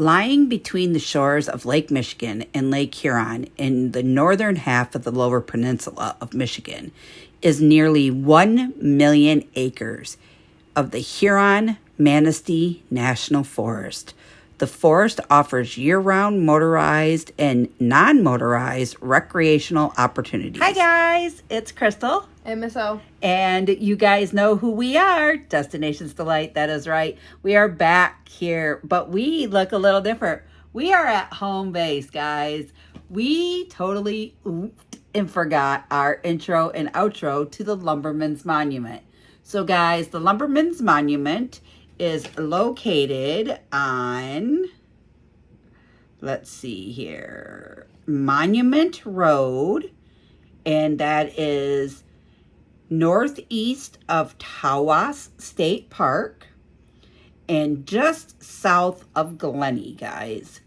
Lying between the shores of Lake Michigan and Lake Huron in the northern half of the Lower Peninsula of Michigan is nearly 1 million acres of the Huron-Manistee National Forest. The forest offers year-round motorized and non-motorized recreational opportunities. Hi guys, it's Crystal. And Miss O. And you guys know who we are. Destinations Delight, that is right. We are back here, but we look a little different. We are at home base, guys. We totally ooped and forgot our intro and outro to the Lumberman's Monument. So guys, the Lumberman's Monument is located on, let's see here, Monument Road, and that is northeast of Tawas State Park and just south of Glenny, guys.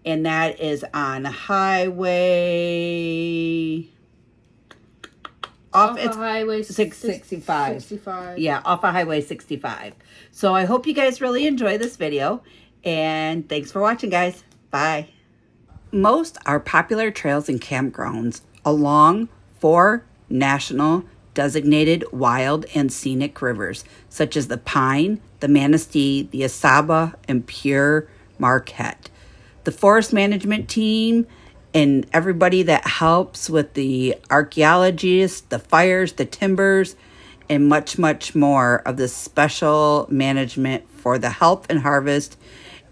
And that is on Highway... Off of Highway 65. Yeah, off of Highway 65. So I hope you guys really enjoy this video. And thanks for watching, guys. Bye. Most are popular trails and campgrounds along 4 national designated wild and scenic rivers, such as the Pine, the Manistee, the Asavo, and Pure Marquette. The forest management team and everybody that helps with the archaeologists, the fires, the timbers, and much, much more of the special management for the health and harvest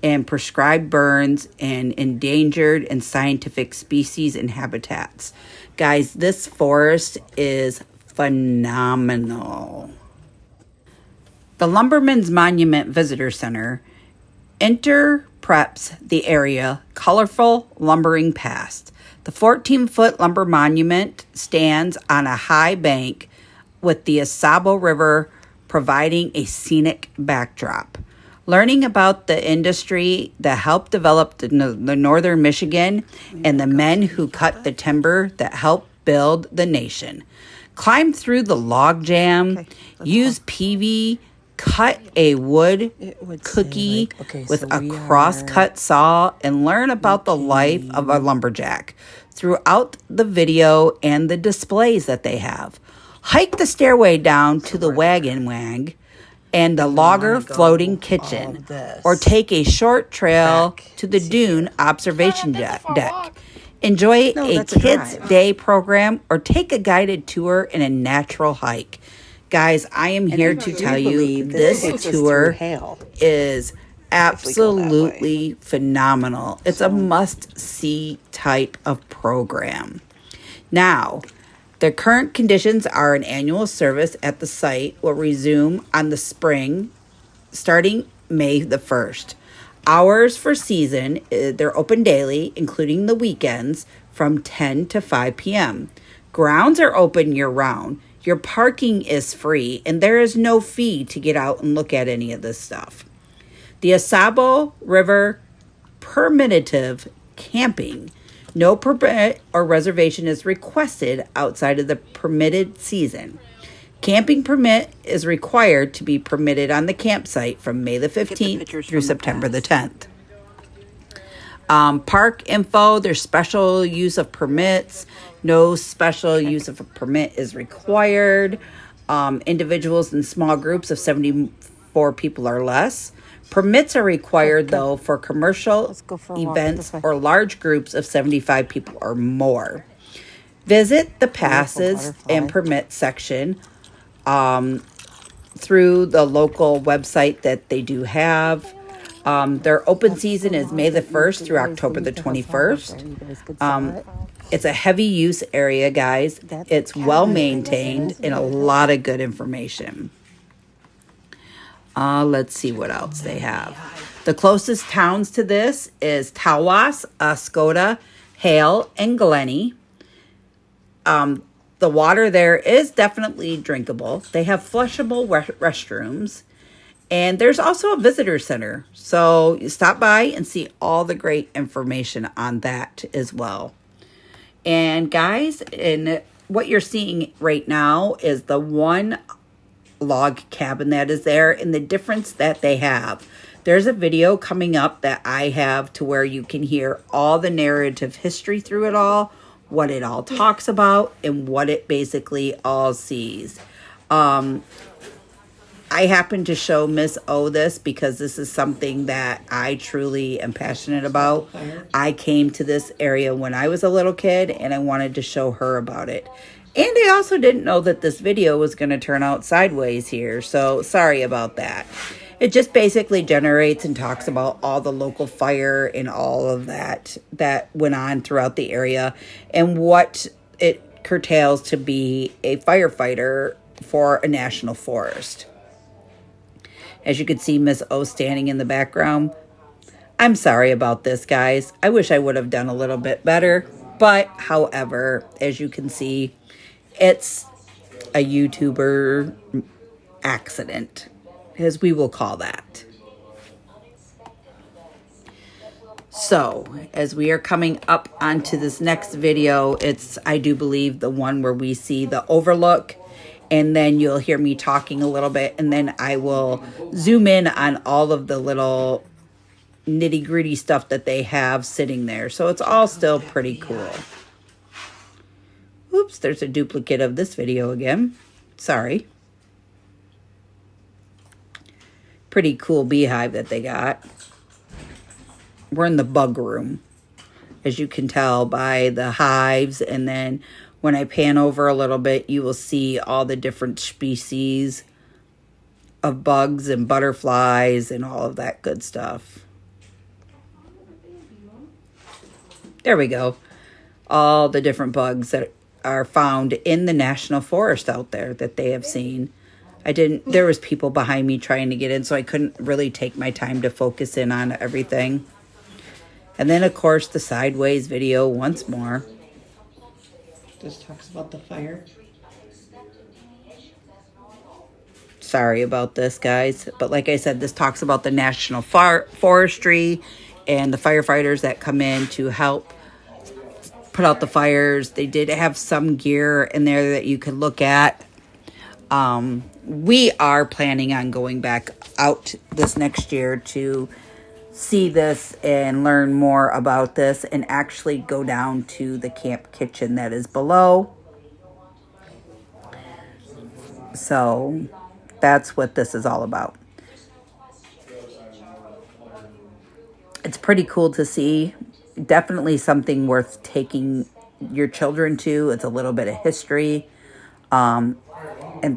and prescribed burns and endangered and scientific species and habitats. Guys, this forest is phenomenal. The Lumberman's Monument Visitor Center interprets the area colorful lumbering past. The 14-foot lumber monument stands on a high bank with the Asavo River providing a scenic backdrop. Learning about the industry that helped develop the northern Michigan and the men who cut the timber that helped build the nation. Climb through the log jam, use peavey, cut a wood cookie with a cross-cut saw, and learn about the life of a lumberjack throughout the video and the displays that they have. Hike the stairway down to the wagon wang and the logger floating kitchen, or take a short trail to the dune observation deck. Enjoy a kids' day program or take a guided tour in a natural hike. Guys, I am here to tell you this tour is absolutely phenomenal. It's a must-see type of program. Now, the current conditions are an annual service at the site will resume on the spring, starting May the 1st. Hours for season, they're open daily, including the weekends, from 10 to 5 p.m. Grounds are open year-round. Your parking is free, and there is no fee to get out and look at any of this stuff. The Au Sable River permittative camping. No permit or reservation is requested outside of the permitted season. Camping permit is required to be permitted on the campsite from May the 15th through September the 10th. Park info, there's special use of permits. No special use of a permit is required. Individuals in small groups of 74 people or less. Permits are required, though, for commercial events or large groups of 75 people or more. Visit the passes and permit section through the local website that they do have. Their open season is May the 1st through October the 21st. It's a heavy use area, guys. It's well maintained and a lot of good information. Let's see what else they have. The closest towns to this is Tawas, Ascota, Hale, and Glenny. The water there is definitely drinkable. They have flushable restrooms. And there's also a visitor center. So you stop by and see all the great information on that as well. And guys, what you're seeing right now is the one log cabin that is there and the difference that they have. There's a video coming up that I have to where you can hear all the narrative history through it all, what it all talks about, and what it basically all sees. I happen to show Miss O this because this is something that I truly am passionate about. I came to this area when I was a little kid and I wanted to show her about it. And I also didn't know that this video was going to turn out sideways here, so sorry about that. It just basically generates and talks about all the local fire and all of that went on throughout the area and what it curtails to be a firefighter for a national forest. As you can see, Miss O standing in the background. I'm sorry about this, guys. I wish I would have done a little bit better. But, however, as you can see, it's a YouTuber accident, as we will call that. So, as we are coming up onto this next video, it's, I do believe, the one where we see the overlook. And then you'll hear me talking a little bit. And then I will zoom in on all of the little nitty gritty stuff that they have sitting there. So it's all still pretty cool. Oops, there's a duplicate of this video again. Sorry. Pretty cool beehive that they got. We're in the bug room, as you can tell by the hives. And then when I pan over a little bit, you will see all the different species of bugs and butterflies and all of that good stuff. There we go. All the different bugs that are found in the national forest out there that they have seen. There was people behind me trying to get in, so I couldn't really take my time to focus in on everything. And then, of course, the sideways video once more. This talks about the fire. Sorry about this, guys. But like I said, this talks about the national forestry and the firefighters that come in to help put out the fires. They did have some gear in there that you could look at. We are planning on going back out this next year to see this and learn more about this and actually go down to the camp kitchen that is below. So that's what this is all about. It's pretty cool to see. Definitely something worth taking your children to. It's a little bit of history and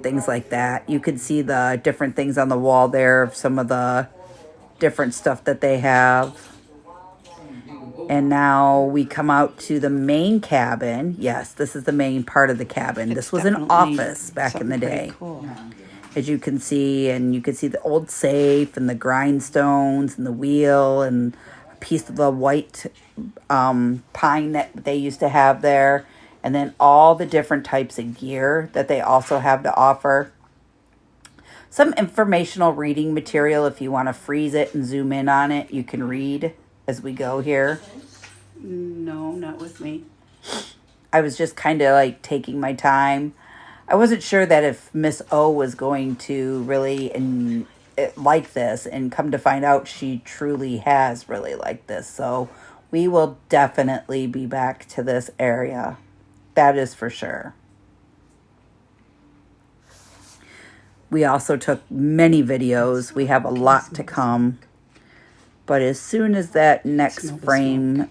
things like that. You can see the different things on the wall there of some of the different stuff that they have. And now we come out to the main cabin. Yes, this is the main part of the cabin. This was an office back in the day. Cool. As you can see, and you can see the old safe and the grindstones and the wheel and a piece of the white pine that they used to have there. And then all the different types of gear that they also have to offer. Some informational reading material if you want to freeze it and zoom in on it. You can read as we go here. No, not with me. I was just kind of like taking my time. I wasn't sure that if Miss O was going to really like this, and come to find out she truly has really liked this. So we will definitely be back to this area. That is for sure. We also took many videos. We have a lot to come. But as soon as that next frame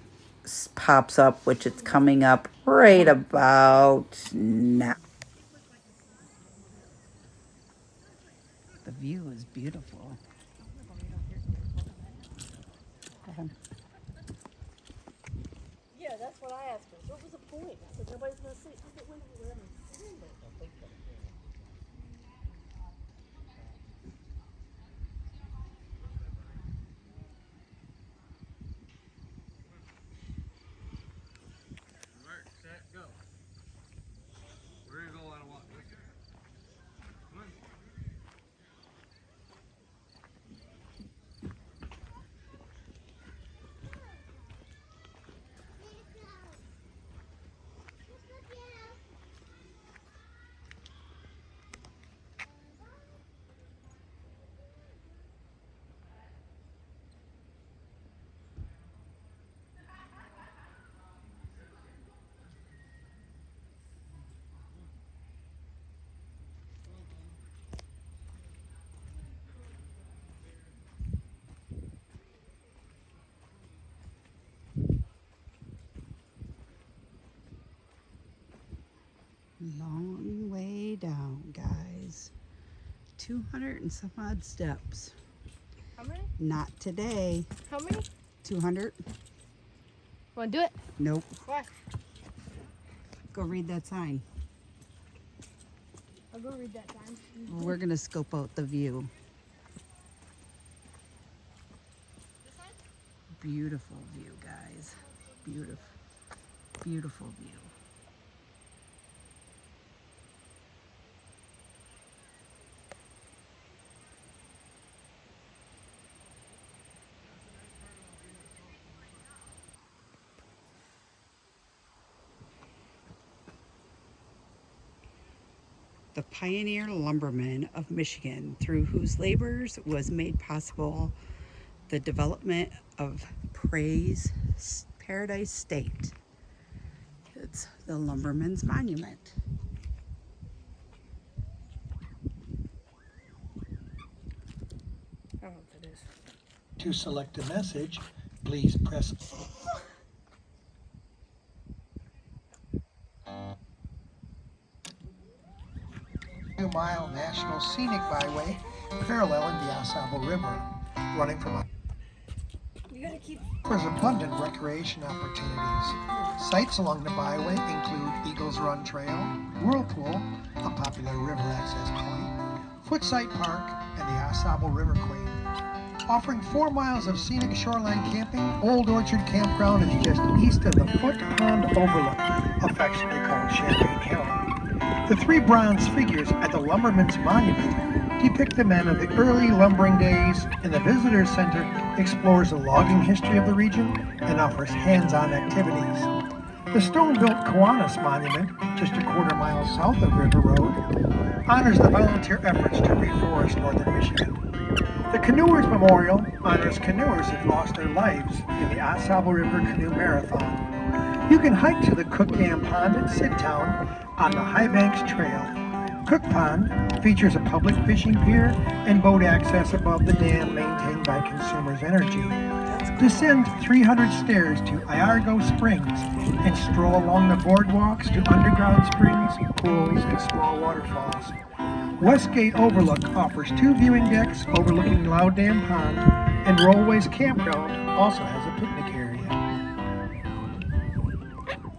pops up, which it's coming up right about now. The view is beautiful. Yeah, that's what I asked her. What was the point? I said, nobody's going to see it. I said, when are we going to see it? Mark, set, go. Where are you going to walk? Come on. 200 and some odd steps. How many? Not today. How many? 200. Want to do it? Nope. Why? Go read that sign. I'll go read that time. We're gonna scope out the view. This side? Beautiful view, guys. Beautiful. Beautiful view. The pioneer lumberman of Michigan, through whose labors was made possible the development of Paradise State. It's the Lumberman's Monument. I don't know what that is. To select a message, please press Mile National Scenic Byway paralleling the Au Sable River, running from You gotta keep. offers abundant recreation opportunities. Sites along the byway include Eagles Run Trail, Whirlpool, a popular river access point, Footsite Park, and the Au Sable River Queen. Offering 4 miles of scenic shoreline camping, Old Orchard Campground is just east of the Foot Pond Overlook, affectionately called Champagne Hill. The 3 bronze figures at the Lumberman's Monument depict the men of the early lumbering days, and the Visitor Center explores the logging history of the region and offers hands-on activities. The stone-built Kiwanis Monument, just a quarter-mile south of River Road, honors the volunteer efforts to reforest northern Michigan. The Canoers Memorial honors canoers who've lost their lives in the Au Sable River Canoe Marathon. You can hike to the Cook Dam Pond at Sidtown on the Highbanks Trail. Cook Pond features a public fishing pier and boat access above the dam maintained by Consumers Energy. Descend 300 stairs to Iargo Springs and stroll along the boardwalks to underground springs, pools, and small waterfalls. Westgate Overlook offers 2 viewing decks overlooking Loud Dam Pond, and Rollways Campground also has a picnic area.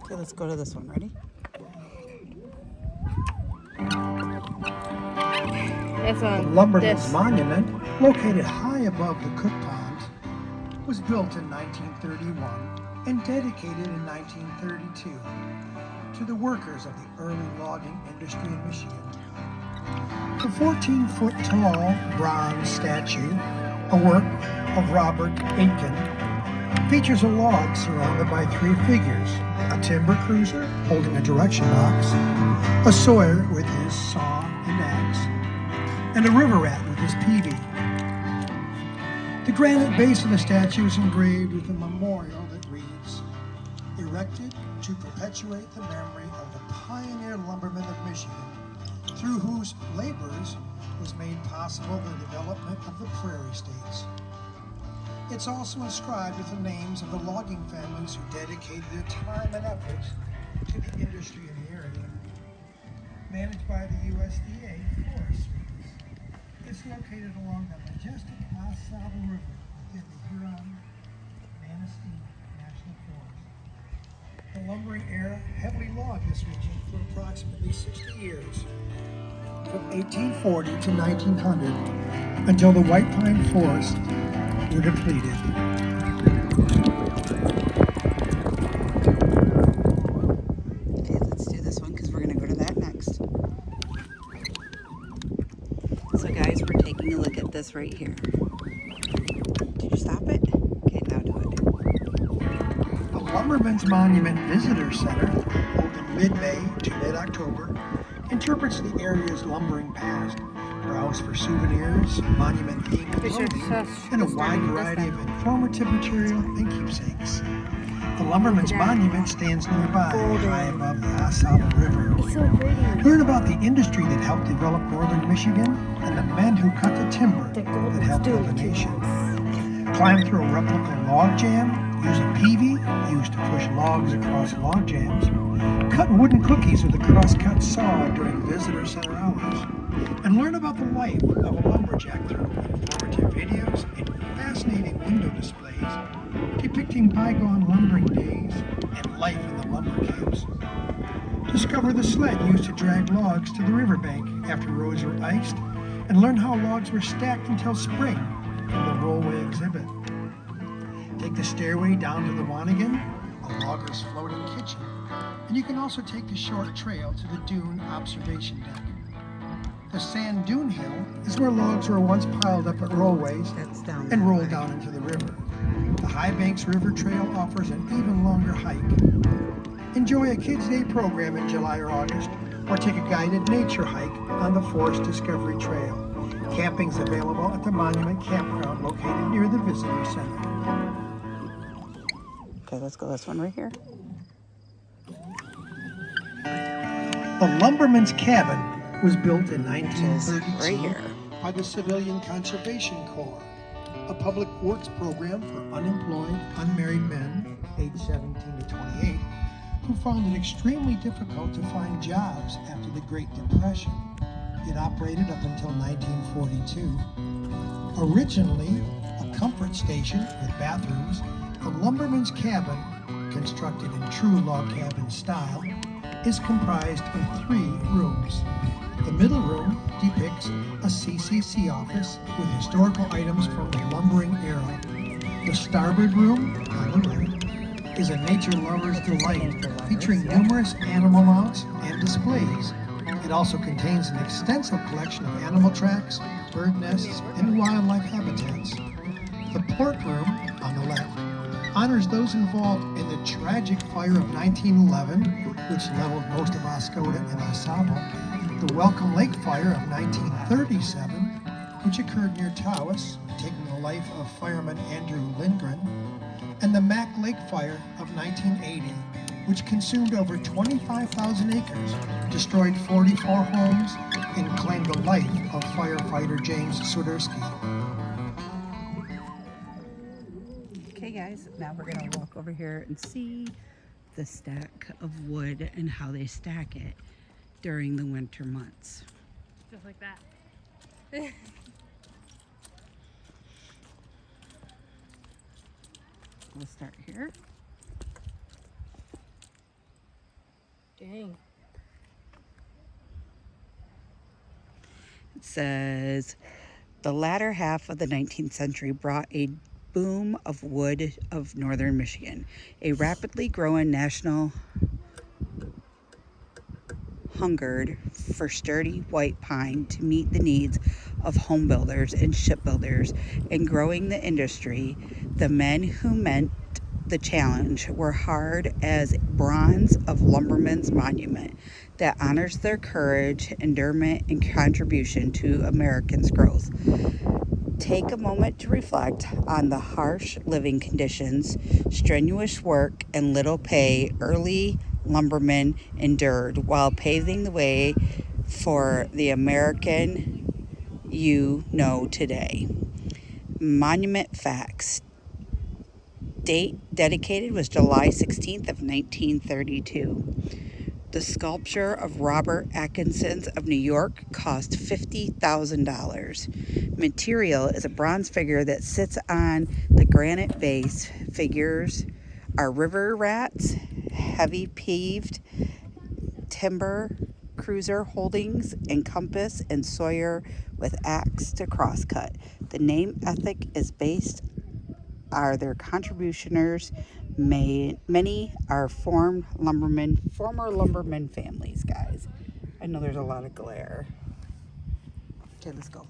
Okay, let's go to this one. Ready? This The one. Lumberman's This. Monument, located high above the Cook Ponds, was built in 1931 and dedicated in 1932 to the workers of the early logging industry in Michigan. The 14-foot-tall bronze statue, a work of Robert Aitken, features a log surrounded by 3 figures: a timber cruiser holding a direction box, a sawyer with his saw and axe, and a river rat with his peavey. The granite base of the statue is engraved with a memorial that reads, "Erected to perpetuate the memory of the pioneer lumbermen of Michigan, through whose labors was made possible the development of the prairie states." It's also inscribed with the names of the logging families who dedicated their time and efforts to the industry in the area. Managed by the USDA Forest Service, it's located along the majestic Au Sable River within the Huron-Manistee National Forest. The lumbering era heavily logged this region for approximately 60 years, from 1840 to 1900, until the white pine forests were depleted. Okay, let's do this one because we're going to go to that next. So guys, we're taking a look at this right here. Did you stop it? Okay, now do it. The Lumberman's Monument Visitor Center, open mid-May to mid-October, interprets the area's lumbering past, browse for souvenirs, monument-themed clothing, and a wide variety of informative material and keepsakes. The Lumberman's Monument stands nearby, high above the Au Sable River. It's so pretty. Learn about the industry that helped develop northern Michigan and the men who cut the timber The gold that helped build the dune. nation. Climb through a replica log jam, use a peavey, used to push logs across log jams. Cut wooden cookies with a crosscut saw during visitor center hours. and learn about the life of a lumberjack through informative videos and fascinating window displays depicting bygone lumbering days and life in the lumber camps. Discover the sled used to drag logs to the riverbank after roads were iced, and learn how logs were stacked until spring from the rollway exhibit. Take the stairway down to the wanigan, a logger's floating kitchen, and you can also take the short trail to the dune observation deck. The sand dune hill is where logs were once piled up at rollways That's down and that rolled way. down into the river. The Highbanks River Trail offers an even longer hike. Enjoy a Kids Day program in July or August, or take a guided nature hike on the Forest Discovery Trail. Camping's available at the Monument Campground located near the Visitor Center. Okay, let's go this one right here. The Lumberman's Cabin was built in Right 1932 here. by the Civilian Conservation Corps, a public works program for unemployed, unmarried men aged 17 to 28 who found it extremely difficult to find jobs after the Great Depression. It operated up until 1942. Originally a comfort station with bathrooms, the Lumberman's Cabin, constructed in true log cabin style, is comprised of 3 rooms. The middle room depicts a CCC office with historical items from the lumbering era. The starboard room, on the right, is a nature lover's delight, featuring numerous animal mounts and displays. It also contains an extensive collection of animal tracks, bird nests, and wildlife habitats. The port room, on the left, honors those involved in the tragic fire of 1911, which leveled most of Oscoda and Asavo, the Welcome Lake fire of 1937, which occurred near Taos, taking the life of fireman Andrew Lindgren, and the Mack Lake fire of 1980, which consumed over 25,000 acres, destroyed 44 homes, and claimed the life of firefighter James Swiderski. Okay, guys, now we're gonna walk over here and see the stack of wood and how they stack it during the winter months. Just like that. We'll start here. Dang. It says, the latter half of the 19th century brought a boom of wood of northern Michigan, a rapidly growing national hungered for sturdy white pine to meet the needs of home builders and shipbuilders. In growing the industry, the men who met the challenge were hard as bronze of Lumberman's monument that honors their courage, endurance, and contribution to Americans' growth. Take a moment to reflect on the harsh living conditions, strenuous work, and little pay early lumbermen endured while paving the way for the American you know today. Monument facts. Date dedicated was July 16th of 1932. The sculpture of Robert Atkinson of New York cost $50,000. Material is a bronze figure that sits on the granite base. Figures are river rats, heavy peaved timber cruiser holdings, and compass and sawyer with axe to crosscut. The name ethic is based are their contributioners. Many are former lumberman families, guys. I know there's a lot of glare. Okay, let's go.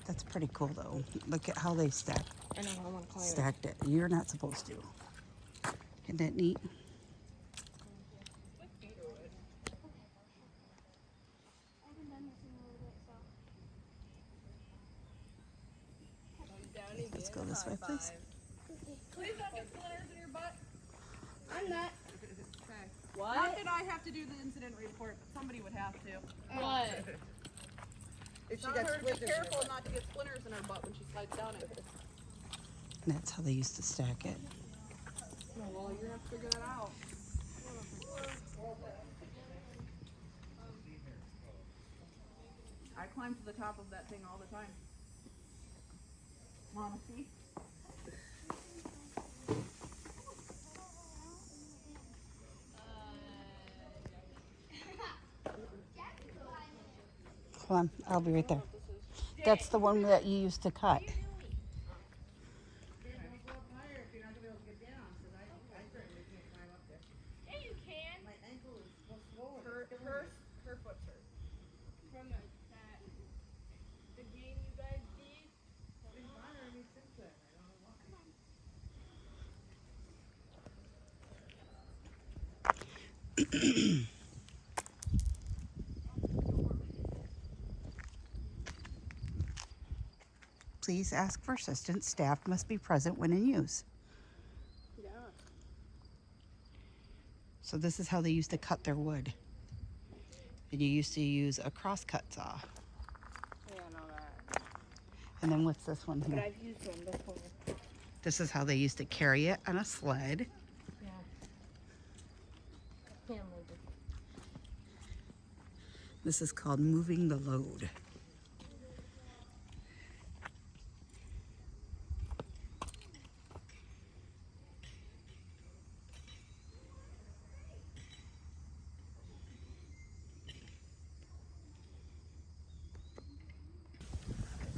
That's pretty cool, though. Look at how they stacked it. You're not supposed to. Isn't that neat? Let's go this way, please. Please don't get splinters in your butt. I'm not. Okay. What? Not that I have to do the incident report, but somebody would have to. What? If she got splinters. Be careful not to get splinters in her butt when she slides down it. And that's how they used to stack it. Well, you're gonna have to figure that out. I climb to the top of that thing all the time. Wanna see? Hold on, I'll be right there. That's the one that you used to cut. Yeah, you can. My ankle is swollen. Her foot's hurt. From the game you guys did. Been bothering me since then. I don't know why. Please ask for assistance. Staff must be present when in use. Yeah. So this is how they used to cut their wood. And you used to use a crosscut saw. Yeah, I know that. And then what's this one But here? I've used one before. This is how they used to carry it on a sled. Yeah. Can't move it. This is called moving the load.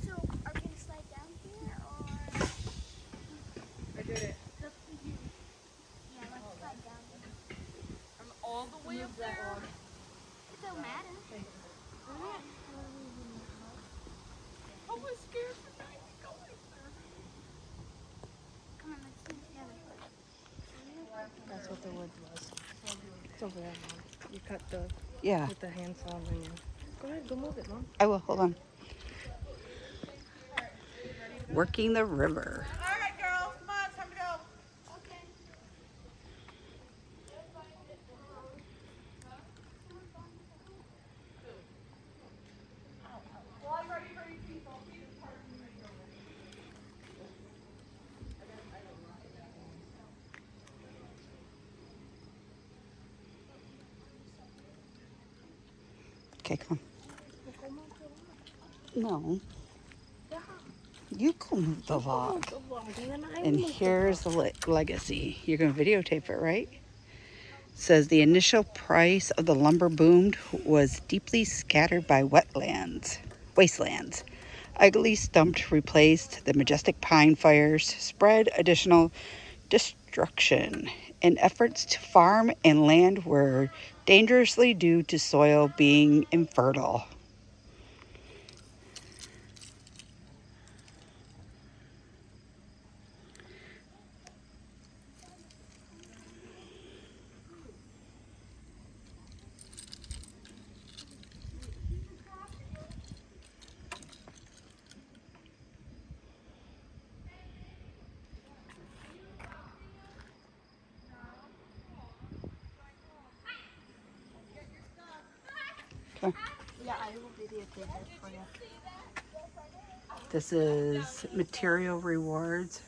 So, are we gonna slide down here, or? I did it. Yeah, let's slide down here. I'm all the way up there. It don't matter. I was scared for trying to go up there. Come on, let's do it together. That's what the wood was. It's over there, Mom. You cut the Yeah, with the handsaw and you. Go ahead, go move it, Mom. I will. Hold on. Working the river. All right, girls, come on, it's time to go. Okay. Well, I'm ready for you people. Okay, come on. No. You go move the log. And here's the legacy. You're going to videotape it, right? Says the initial price of the lumber boomed was deeply scattered by wastelands. Ugly stumped replaced the majestic pine fires, spread additional destruction. And efforts to farm and land were dangerously due to soil being infertile. Okay. Yeah, I will videotape it for you. This is material rewards.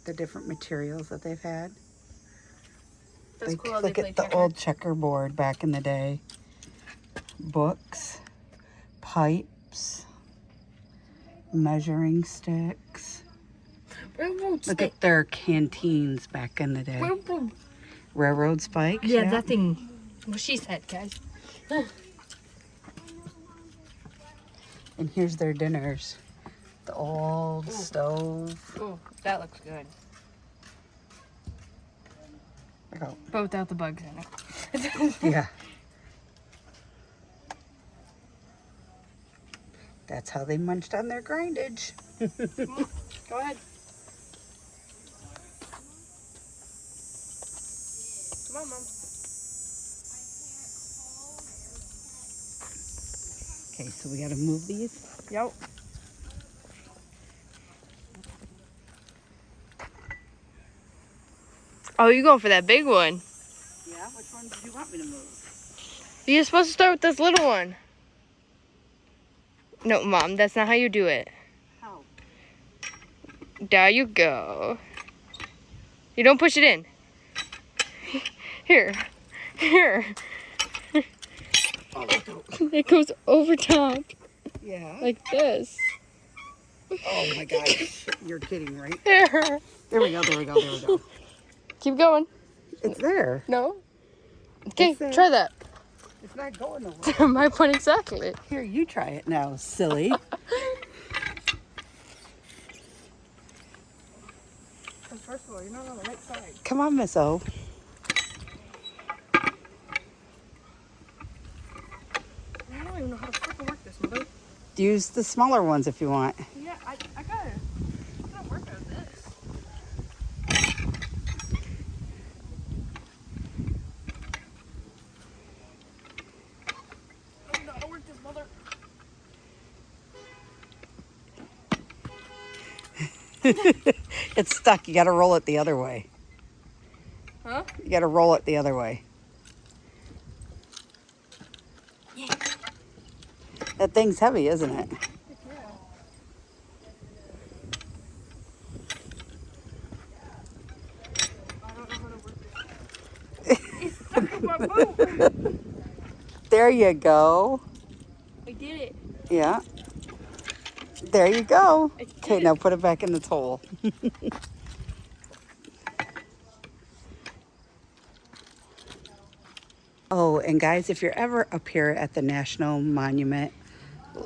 The different materials that they've had. That's Like, cool how look they play at the checkers. old checkerboard back in the day. Books, pipes, measuring sticks. Railroad Look at their canteens back in the day. Railroad. Railroad spikes. Yeah, that thing. What she said, guys. And here's their dinners. The old stove. Oh, that looks good. Oh, But without the bugs in it. yeah. That's how they munched on their grindage. Go ahead. Come on, Mom. Okay, so we gotta move these. Yep. Oh, you going for that big one? Yeah, which one did you want me to move? You're supposed to start with this little one. No, Mom, that's not how you do it. How? There you go. You don't push it in. Here. Here. It goes over top. Yeah. Like this. Oh my gosh. You're kidding, right? Here. There we go, there we go, there we go. Keep going. It's there. No? Okay, It's there. try that. It's not going nowhere. My point exactly. Here, you try it now, silly. First of all, you're not on the right side. Come on, Miss O. I don't even know how to freaking work this, mother. Use the smaller ones if you want. Yeah, I gotta work on this. I don't know how to work this, mother. It's stuck. You got to roll it the other way. Huh? You got to roll it the other way. Yeah. That thing's heavy, isn't it? I don't know how to work this. It's stuck in my boot. There you go. I did it. Yeah. There you go. I did Okay, it. now put it back in its hole. Oh, and guys, if you're ever up here at the National Monument,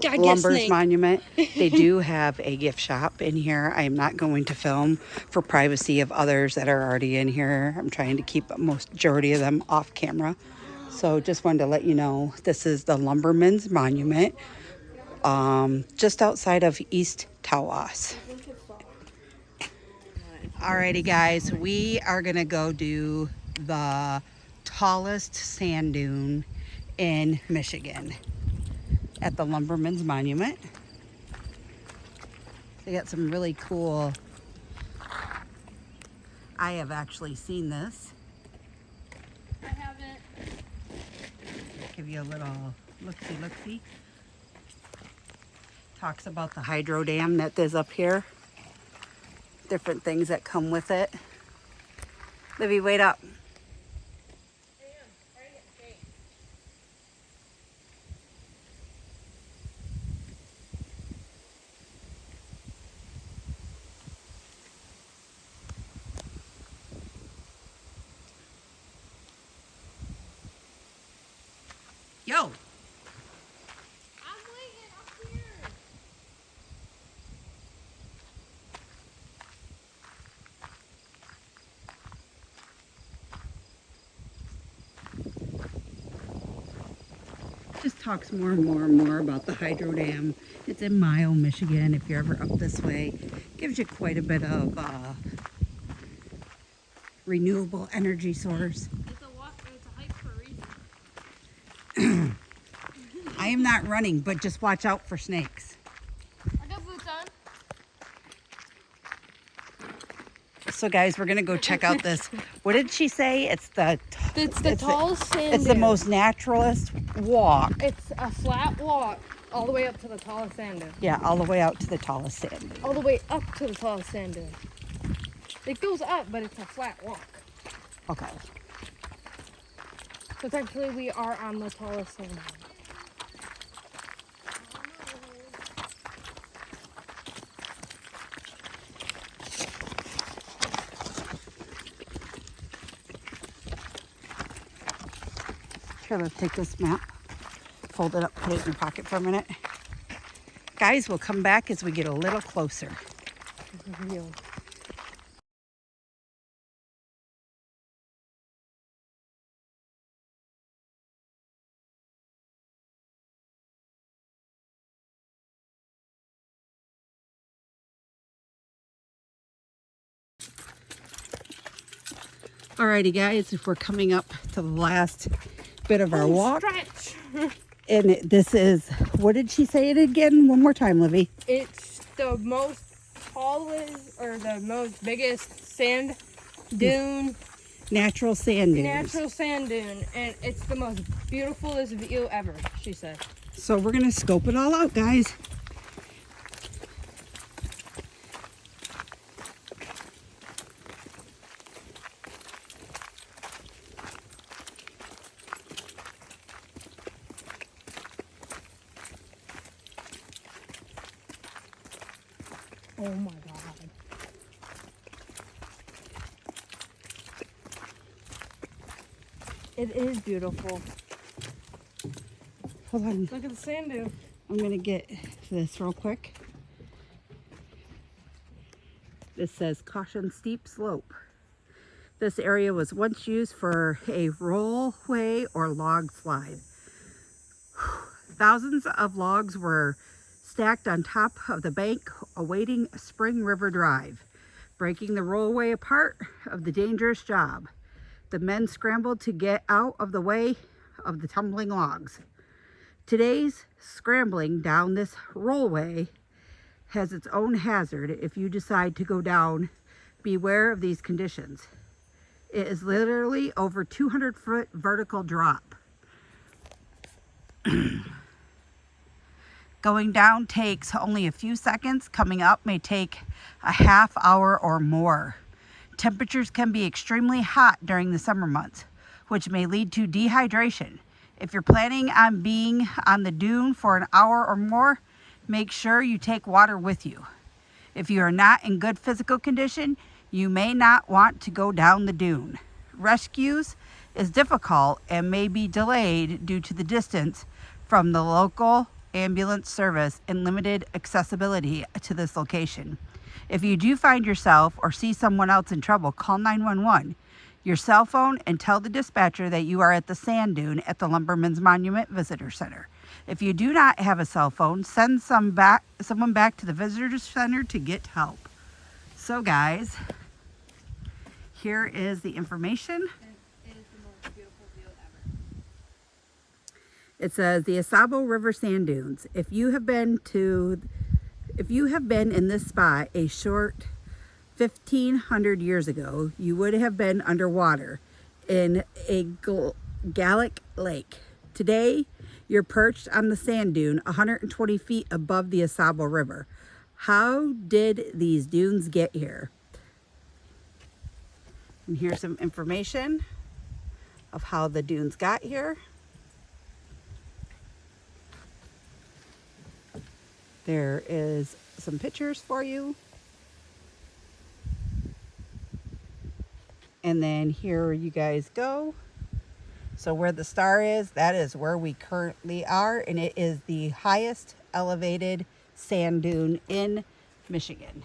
Lumber's Monument, they do have a gift shop in here. I am not going to film for privacy of others that are already in here. I'm trying to keep majority of them off camera. So just wanted to let you know, this is the Lumberman's Monument, just outside of East Tawas. Alrighty guys, we are gonna go do the tallest sand dune in Michigan at the Lumberman's Monument. They got some really cool, I have actually seen this. I haven't. Give you a little look-see. Talks about the hydro dam that is up here. Different things that come with it. Livy, wait up. Yo! I'm waiting up here. Just talks more and more about the hydro dam. It's in Mayo, Michigan. If you're ever up this way, gives you quite a bit of renewable energy source. It's a hike for a reason. I am not running, but just watch out for snakes. I got boots on. So guys, we're gonna go check out this. What did she say? It's the tallest sand It's the dune. most naturalist walk. It's a flat walk all the way up to the tallest sand dune. Yeah, all the way out to the tallest sand dune. All the way up to the tallest sand dune. It goes up, but it's a flat walk. Okay. So technically we are on the tallest sand dune. Here, let's take this map, fold it up, put it in your pocket for a minute. Guys, we'll come back as we get a little closer. Real. Alrighty guys, if we're coming up to the last bit of our walk. Stretch. And this is, what did she say it again? One more time, Livy. It's the most tallest or the most biggest sand dune, Natural sand dunes. natural sand dune, and it's the most beautifulest view ever, she said. So we're gonna scope it all out, guys. Oh my god. It is beautiful. Hold on. Look at the sand dune. I'm going to get this real quick. This says caution steep slope. This area was once used for a rollway or log slide. Thousands of logs were stacked on top of the bank awaiting Spring River Drive, breaking the rollway apart of the dangerous job. The men scrambled to get out of the way of the tumbling logs. Today's scrambling down this rollway has its own hazard if you decide to go down. Beware of these conditions. It is literally over 200-foot vertical drop. Going down takes only a few seconds. Coming up may take a half hour or more. Temperatures can be extremely hot during the summer months, which may lead to dehydration. If you're planning on being on the dune for an hour or more, make sure you take water with you. If you are not in good physical condition, you may not want to go down the dune. Rescues is difficult and may be delayed due to the distance from the local ambulance service and limited accessibility to this location. If you do find yourself or see someone else in trouble, call 911. Your cell phone and tell the dispatcher that you are at the sand dune at the Lumberman's Monument Visitor Center. If you do not have a cell phone, send someone back to the Visitor Center to get help. So guys, here is the information. It is the most beautiful view ever. It says the Asavo River Sand Dunes. If you have been in this spot a short 1,500 years ago, you would have been underwater in a Gallic lake. Today, you're perched on the sand dune 120 feet above the Au Sable River. How did these dunes get here? And here's some information of how the dunes got here. There is some pictures for you. And then here you guys go. So where the star is, that is where we currently are. And it is the highest elevated sand dune in Michigan.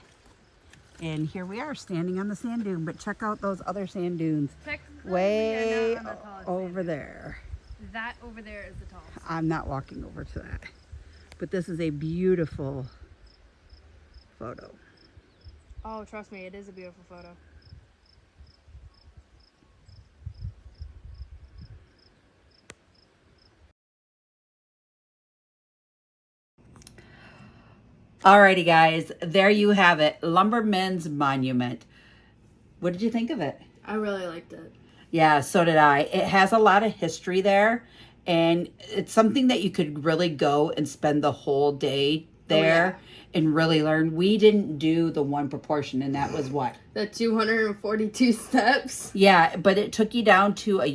And here we are standing on the sand dune. But check out those other sand dunes way over there. That over there is the tallest. I'm not walking over to that. But this is a beautiful photo. Oh, trust me, it is a beautiful photo. Alrighty guys, there you have it. Lumberman's Monument. What did you think of it? I really liked it. Yeah, so did I. It has a lot of history there, and it's something that you could really go and spend the whole day there and really learn. We didn't do the one proportion, and that was what? The 242 steps. Yeah, but it took you down to a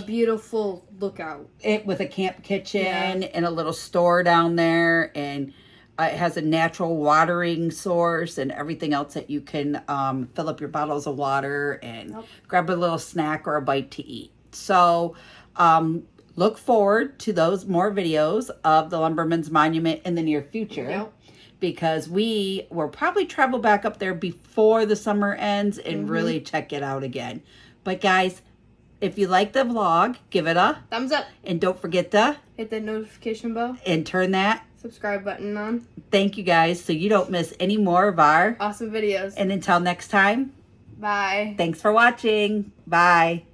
beautiful lookout. With a camp kitchen and a little store down there, and it has a natural watering source and everything else that you can fill up your bottles of water and grab a little snack or a bite to eat. So look forward to those more videos of the Lumberman's Monument in the near future. Because we will probably travel back up there before the summer ends and really check it out again. But guys, if you like the vlog, give it a thumbs up. And don't forget to hit the notification bell. And turn that subscribe button on. Thank you guys, so you don't miss any more of our awesome videos. And until next time, bye. Thanks for watching. Bye.